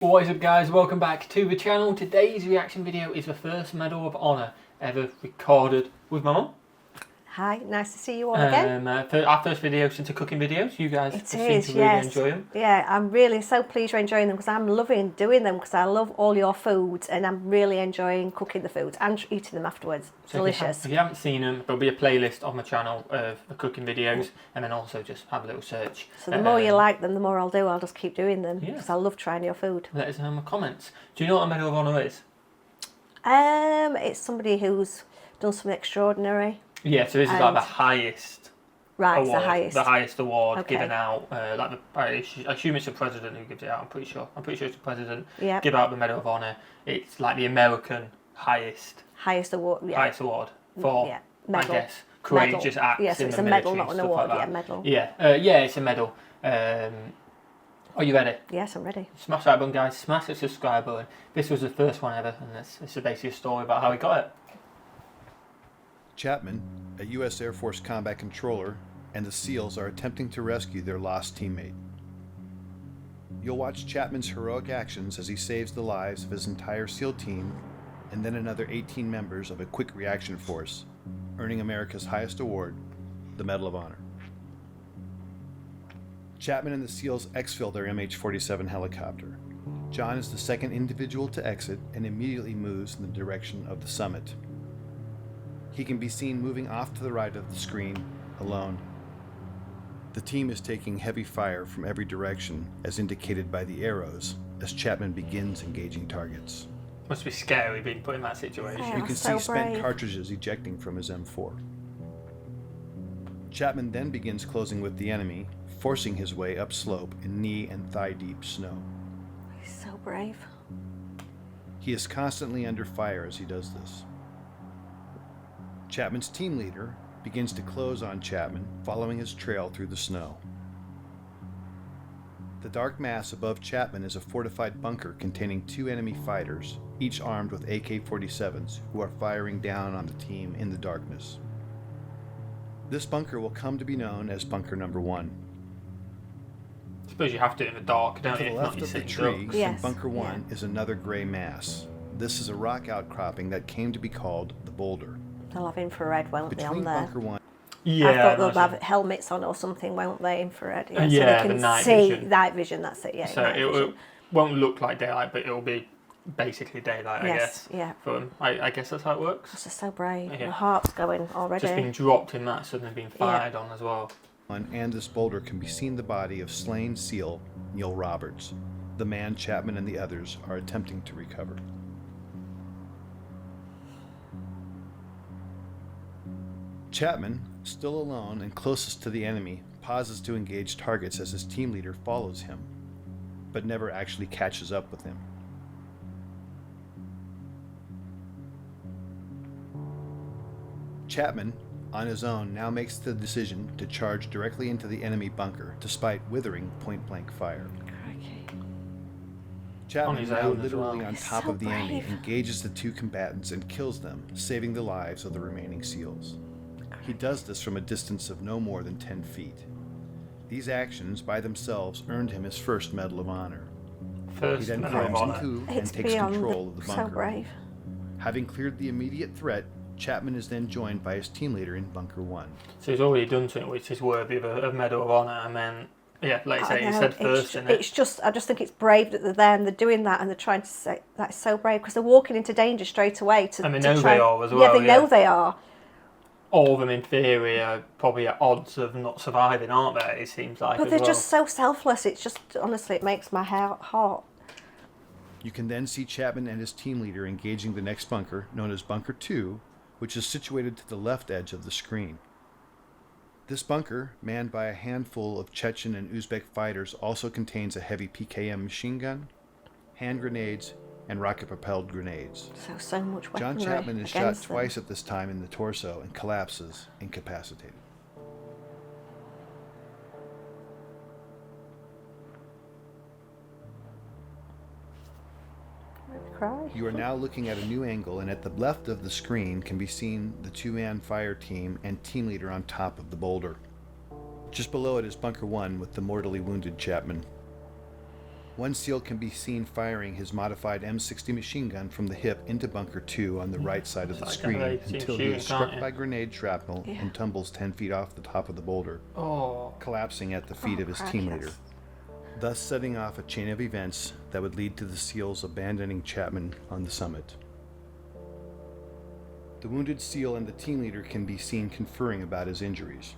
What is up guys, welcome back to the channel. Today's reaction video is the first Medal of Honor ever recorded with my mum. Hi, nice to see you all again. For our first video since cooking videos, you guys seem to really enjoy them. Yeah, I'm really so pleased you're enjoying them because I'm loving doing them because I love all your foods and I'm really enjoying cooking the foods and eating them afterwards. So delicious. If you haven't seen them, there'll be a playlist on my channel of the cooking videos and then also just have a little search. So the more you like them, the more I'll do. I'll just keep doing them because I love trying your food. Let us know in the comments. Do you know what a Medal of Honor is? It's somebody who's done something extraordinary. Yeah, so this is like the highest award, the highest award given out. I assume it's the president who gives it out. I'm pretty sure it's the president. Yeah. Give out the Medal of Honor. It's like the American highest award. Yeah. Highest award for medal. I guess courageous acts. Yeah, so it's in the a medal, military, not an award. like yeah, medal. Yeah, it's a medal. Are you ready? Yes, I'm ready. Smash that button, guys. Smash the subscribe button. This was the first one ever, and this is basically a story about how he got it. Chapman, a U.S. Air Force combat controller, and the SEALs are attempting to rescue their lost teammate. You'll watch Chapman's heroic actions as he saves the lives of his entire SEAL team and then another 18 members of a quick reaction force, earning America's highest award, the Medal of Honor. Chapman and the SEALs exfil their MH-47 helicopter. John is the second individual to exit and immediately moves in the direction of the summit. He can be seen moving off to the right of the screen, alone. The team is taking heavy fire from every direction, as indicated by the arrows, as Chapman begins engaging targets. Must be scary being put in that situation. You can see spent cartridges ejecting from his M4. Chapman then begins closing with the enemy, forcing his way upslope in knee and thigh-deep snow. He's so brave. He is constantly under fire as he does this. Chapman's team leader begins to close on Chapman, following his trail through the snow. The dark mass above Chapman is a fortified bunker containing two enemy fighters, each armed with AK-47s, who are firing down on the team in the darkness. This bunker will come to be known as Bunker Number 1. I suppose you have to in the dark, don't you? To the left of the tree in Bunker 1 is another gray mass. This is a rock outcropping that came to be called the Boulder. They'll have infrared, won't they, on there? Bunker 1. Yeah, I thought they'll have helmets on or something, won't they? Infrared. Yeah, so they can the night see vision. Night vision. That's it. Yeah. So it won't look like daylight, but it'll be basically daylight, I guess. Yeah. For them. I guess that's how it works. This is so brave. Yeah. My heart's going already. Just being dropped in that, suddenly being fired on as well. And this boulder can be seen the body of slain SEAL Neil Roberts, the man Chapman and the others are attempting to recover. Chapman, still alone and closest to the enemy, pauses to engage targets as his team leader follows him, but never actually catches up with him. Chapman, on his own, now makes the decision to charge directly into the enemy bunker, despite withering point-blank fire. Chapman, now literally on top of the enemy, engages the two combatants and kills them, saving the lives of the remaining SEALs. He does this from a distance of no more than 10 feet. These actions, by themselves, earned him his first Medal of Honor. He then climbs into and takes control of the bunker. So brave. Having cleared the immediate threat, Chapman is then joined by his team leader in Bunker 1. So he's already done something which is worthy of a Medal of Honor, and then, yeah, like you say, he said first, I just think it's brave that they're there and they're doing that and they're trying to say that's so brave because they're walking into danger straight away. And they know they are as well. Yeah, they know they are. All of them, in theory, are probably at odds of not surviving, aren't they? It seems like. But they're just so selfless. It's just, honestly, it makes my heart hot. You can then see Chapman and his team leader engaging the next bunker, known as Bunker 2, which is situated to the left edge of the screen. This bunker, manned by a handful of Chechen and Uzbek fighters, also contains a heavy PKM machine gun, hand grenades, and rocket-propelled grenades. So much weaponry. John Chapman is shot twice at this time in the torso and collapses, incapacitated. You are now looking at a new angle, and at the left of the screen can be seen the two-man fire team and team leader on top of the boulder. Just below it is Bunker 1 with the mortally wounded Chapman. One SEAL can be seen firing his modified M60 machine gun from the hip into Bunker 2 on the right side of the screen until he is struck by grenade shrapnel and tumbles 10 feet off the top of the boulder, collapsing at the feet of his team leader, thus setting off a chain of events that would lead to the SEALs abandoning Chapman on the summit. The wounded SEAL and the team leader can be seen conferring about his injuries.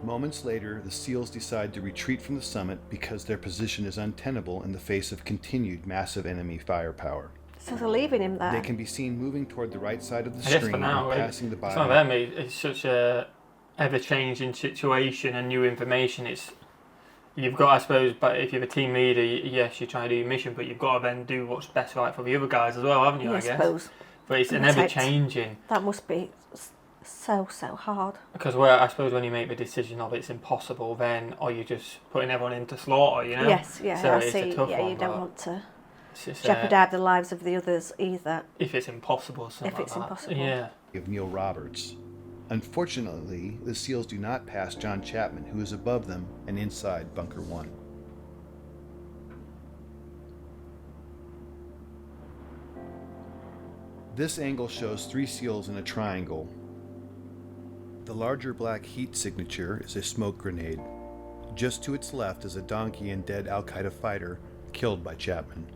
Moments later, the SEALs decide to retreat from the summit because their position is untenable in the face of continued massive enemy firepower. So they're leaving him there. They can be seen moving toward the right side of the screen and passing the body. It's not them. It's such a ever-changing situation and new information. You've got, I suppose, but if you're a team leader, yes, you try to do your mission, but you've got to then do what's best right for the other guys as well, haven't you? I guess. Suppose. But it's an ever-changing. That must be so hard. Because I suppose when you make the decision of it's impossible, then are you just putting everyone into slaughter? You know. Yes, yeah, so I it's see. A tough one, you don't want to jeopardise the lives of the others either. If it's impossible, impossible. Yeah. Of Neil Roberts. Unfortunately, the SEALs do not pass John Chapman, who is above them and inside Bunker 1. This angle shows 3 SEALs in a triangle. The larger black heat signature is a smoke grenade. Just to its left is a donkey and dead Al-Qaeda fighter killed by Chapman.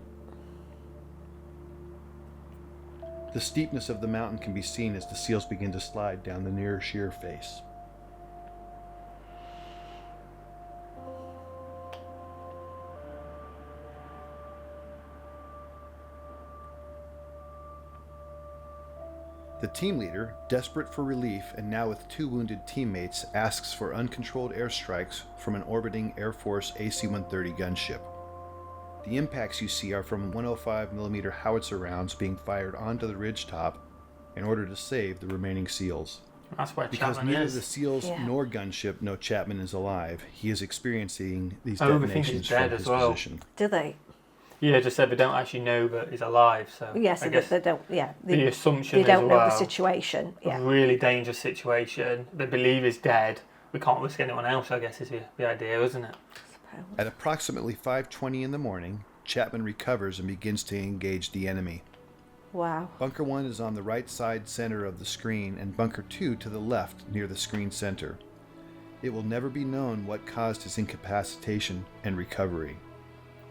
The steepness of the mountain can be seen as the SEALs begin to slide down the near sheer face. The team leader, desperate for relief and now with 2 wounded teammates, asks for uncontrolled airstrikes from an orbiting Air Force AC-130 gunship. The impacts you see are from 105mm howitzer rounds being fired onto the ridgetop in order to save the remaining SEALs. That's why because Chapman neither the SEALs nor gunship know Chapman is alive, he is experiencing these detonations from his position. Do they? Yeah, just said they don't actually know that he's alive. So yes, I guess they don't. Yeah, the assumption they don't as know well, the situation. Yeah, a really dangerous situation. They believe he's dead. We can't risk anyone else. I guess is the idea, isn't it? At approximately 5:20 in the morning, Chapman recovers and begins to engage the enemy. Wow. Bunker 1 is on the right side center of the screen and Bunker 2 to the left near the screen center. It will never be known what caused his incapacitation and recovery.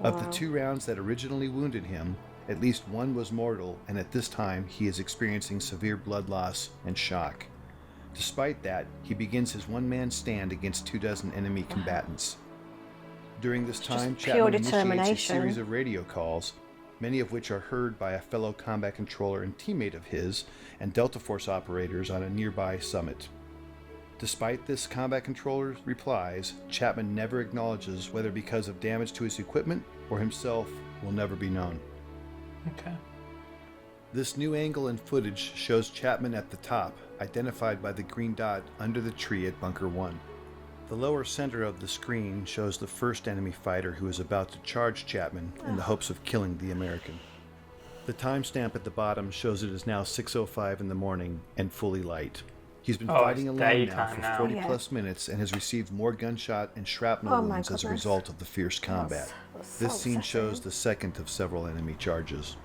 Wow. Of the 2 rounds that originally wounded him, at least 1 was mortal, and at this time he is experiencing severe blood loss and shock. Despite that, he begins his one-man stand against 24 enemy combatants. During this time, Chapman initiates a series of radio calls, many of which are heard by a fellow combat controller and teammate of his and Delta Force operators on a nearby summit. Despite this combat controller's replies, Chapman never acknowledges whether because of damage to his equipment or himself will never be known. Okay. This new angle and footage shows Chapman at the top, identified by the green dot under the tree at Bunker 1. The lower center of the screen shows the first enemy fighter who is about to charge Chapman in the hopes of killing the American. The timestamp at the bottom shows it is now 6:05 in the morning and fully light. He's been fighting alone now for 40 plus minutes and has received more gunshot and shrapnel wounds as a result of the fierce combat. This scene shows the second of several enemy charges.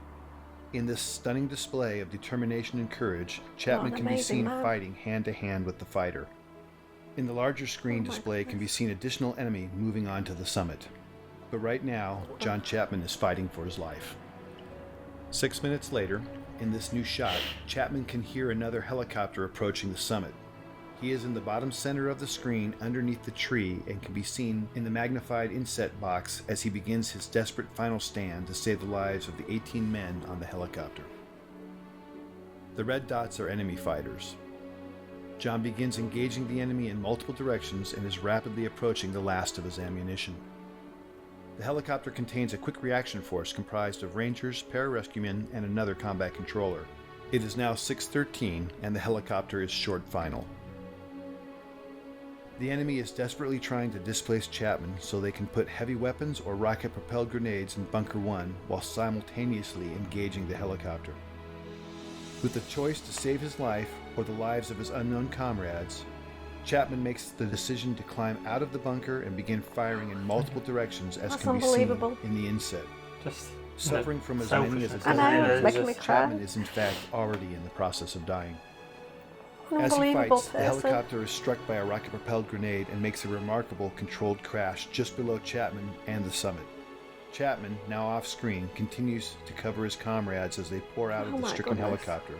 In this stunning display of determination and courage, Chapman can be seen fighting hand to hand with the fighter. In the larger screen display can be seen additional enemy moving on to the summit. But right now, John Chapman is fighting for his life. 6 minutes later, in this new shot, Chapman can hear another helicopter approaching the summit. He is in the bottom center of the screen underneath the tree and can be seen in the magnified inset box as he begins his desperate final stand to save the lives of the 18 men on the helicopter. The red dots are enemy fighters. John begins engaging the enemy in multiple directions and is rapidly approaching the last of his ammunition. The helicopter contains a quick reaction force comprised of Rangers, pararescuemen, and another combat controller. It is now 6:13 and the helicopter is short final. The enemy is desperately trying to displace Chapman so they can put heavy weapons or rocket-propelled grenades in Bunker 1 while simultaneously engaging the helicopter. With the choice to save his life or the lives of his unknown comrades, Chapman makes the decision to climb out of the bunker and begin firing in multiple directions, as That's can be seen unbelievable. in the inset. Just Suffering from as many as a selfishness. I know, dozen it's making me wounds, cry. Chapman is in fact already in the process of dying. An As he unbelievable fights, the person. helicopter is struck by a rocket-propelled grenade and makes a remarkable controlled crash just below Chapman and the summit. Chapman, now off-screen, continues to cover his comrades as they pour out Oh of the my stricken goodness. helicopter.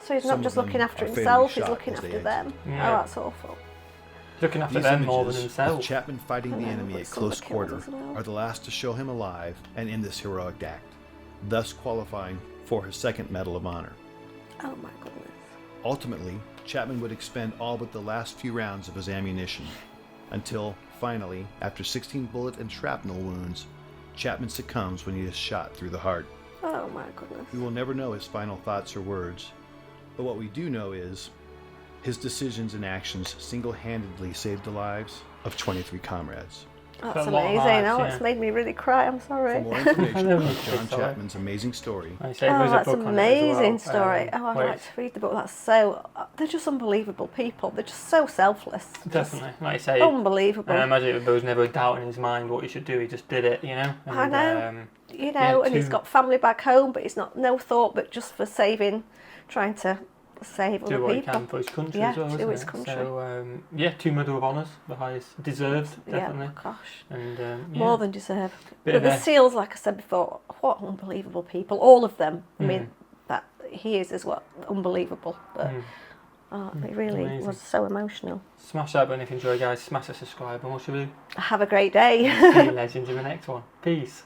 So he's Some not just of them looking after are fatally himself, he's shot looking as they after them. exit. Yeah. Oh, that's awful. looking after These them more than images himself. of Chapman fighting the I know, enemy but at some of close the kills quarter as well. are the last to show him alive and in this heroic act, thus qualifying for his second Medal of Honor. Oh my goodness. Ultimately, Chapman would expend all but the last few rounds of his ammunition, until, finally, after 16 bullet and shrapnel wounds, Chapman succumbs when he is shot through the heart. Oh my goodness. We will never know his final thoughts or words, but what we do know is his decisions and actions single-handedly saved the lives of 23 comrades. That's a lot of amazing. lives, Oh, yeah. it's made me really cry. I'm sorry. For more information know. about John Sorry. Chapman's amazing story, Like I say, Oh, there's a that's book on it as amazing well, story. Oh, I'd where like to read the book. That's so. They're just unbelievable people. They're just so selfless. it's definitely, like I say, Just unbelievable. and I imagine there was never a doubt in his mind what he should do. He just did it, you know. And, I know. And he's two- got family back home, but he's not no thought, but just for trying to save do other what he people. can for his country Yeah, as well. to isn't his it? country. So 2 Medal of Honours, the highest deserved, definitely. Yeah, gosh. And More than deserve. Bit But of the a- SEALs, like I said before, what unbelievable people. All of them. I Mm. mean, that he is as well unbelievable. But it really Amazing. was so emotional. Smash that button if you enjoy, guys. Smash the subscribe, and what should we do? Have a great day. See you legends in the next one. Peace.